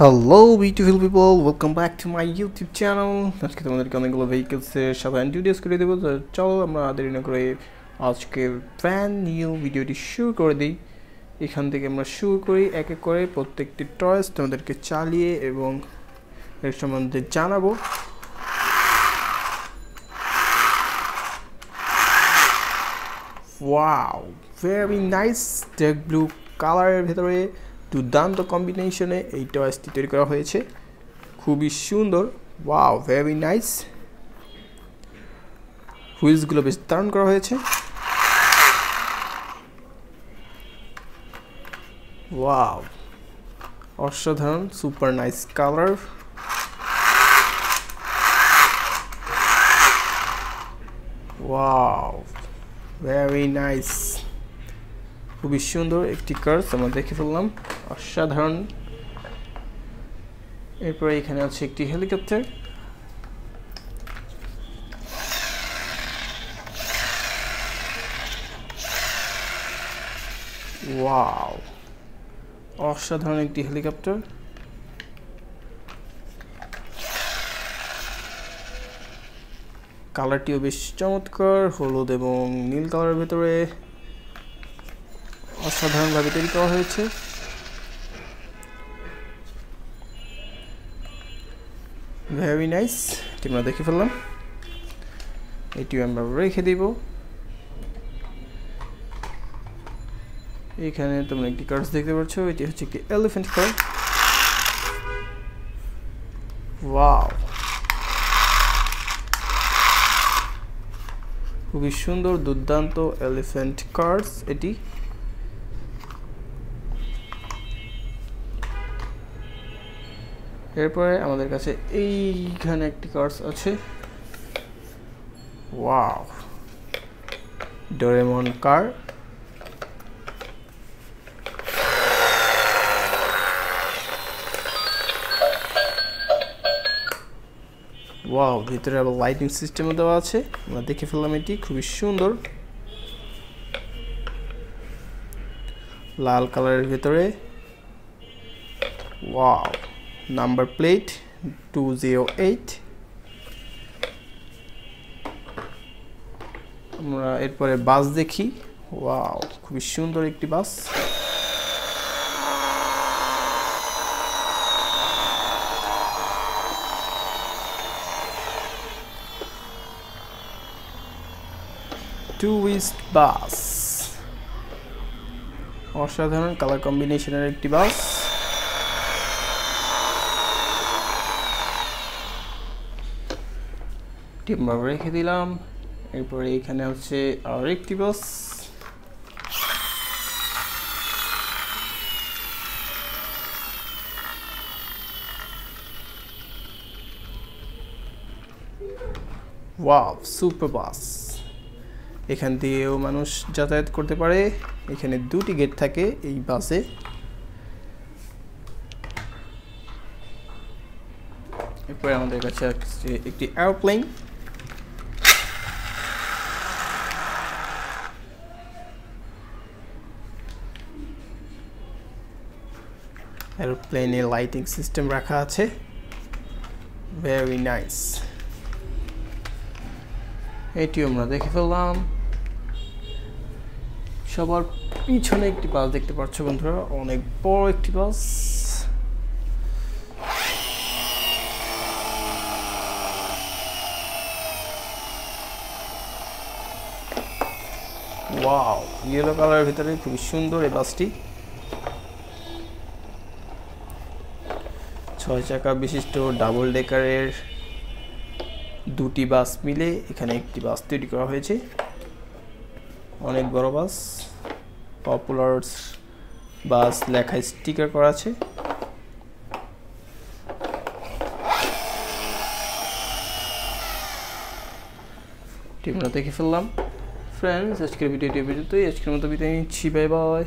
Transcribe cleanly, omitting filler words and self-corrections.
Hello beautiful people, welcome back to my YouTube channel. আজকে তোমাদেরকে অনেকগুলো ভেহিকলস এর সাথে ইন্ট্রোডিউস করে দেব। চলো আমরা দেরি না করে আজকে ব্র্যান্ড নিউ ভিডিওটি শুরু করে দিই। এখান থেকে আমরা শুরু করি এক এক করে প্রত্যেকটি টয়েস তোমাদেরকে চালিয়ে এবং এর সম্বন্ধে জানাবো। Wow, very nice dark blue কালারের ভিতরে দুর্দান্ত কম্বিনেশনে এই টয়েসটি তৈরি করা হয়েছে, খুবই সুন্দর। Wow, very nice. হুইলসগুলো বেশ দারুণ করা হয়েছে। ওয়াও, অসাধারণ, super nice colour. Wow, very nice, খুবই সুন্দর একটি কার্স আমরা দেখে ফেললাম, অসাধারণ। এরপরে এখানে আছে একটি হেলিকপ্টার। ওয়াও, অসাধারণ একটি হেলিকপ্টার। কালারটিও বেশ চমৎকার, হলুদ এবং নীল কালারের ভিতরে অসাধারণভাবে তৈরি করা হয়েছে। ভেরি নাইস, এটি আমরা দেখে ফেললাম, এটিও আমরা রেখে দিব। এখানে তোমরা একটি কার্স দেখতে পাচ্ছ, এটি হচ্ছে একটি এলিফ্যান্ট কার। ওয়াও, খুবই সুন্দর, দুর্দান্ত এলিফ্যান্ট কার্স এটি। এরপরে আমাদের কাছে এইখানে একটি কার্স আছে। ওয়াও, ডোরেমন কার। ওয়াও, ভিতরে আবার লাইটিং সিস্টেমও দেওয়া আছে, আমরা দেখে ফেললাম, এটি খুবই সুন্দর, লাল কালারের ভিতরে। Wow, number plate 208। আমরা এরপরে বাস দেখি। ওয়াও, খুবই সুন্দর একটি বাস। টুরিস্ট বাস, অসাধারণ কালার কম্বিনেশনের একটি বাস। আমরা রেখে দিলাম। এরপরে এখানে হচ্ছে আর একটি বাস। Wow, super bus. এখান দিয়েও মানুষ যাতায়াত করতে পারে। এখানে দুটি গেট থাকে এই বাসে। এরপরে আমাদের কাছে একটি এরোপ্লেন। এরোপ্লেনে লাইটিং সিস্টেম রাখা আছে, ভেরি নাইস। এটিও আমরা দেখে ফেললাম। সবার পিছনে একটি বাস দেখতে পাচ্ছ বন্ধুরা, অনেক বড় একটি বাস। ওয়াও, ইয়েলো কালারের ভিতরে খুবই সুন্দর এই বাসটি। 6 চাকা বিশিষ্ট ডাবল ডেকারের দুটি বাস মিলে এখানে একটি বাস তৈরি করা হয়েছে, অনেক বড় বাস। পপুলারস বাস লেখা স্টিকার করা আছে। আমরা দেখে ফেললাম। ফ্রেন্ডস, আজকের ভিডিওটি পর্যন্তই। আজকের মতো বিদায় নিচ্ছি, বাই বাই।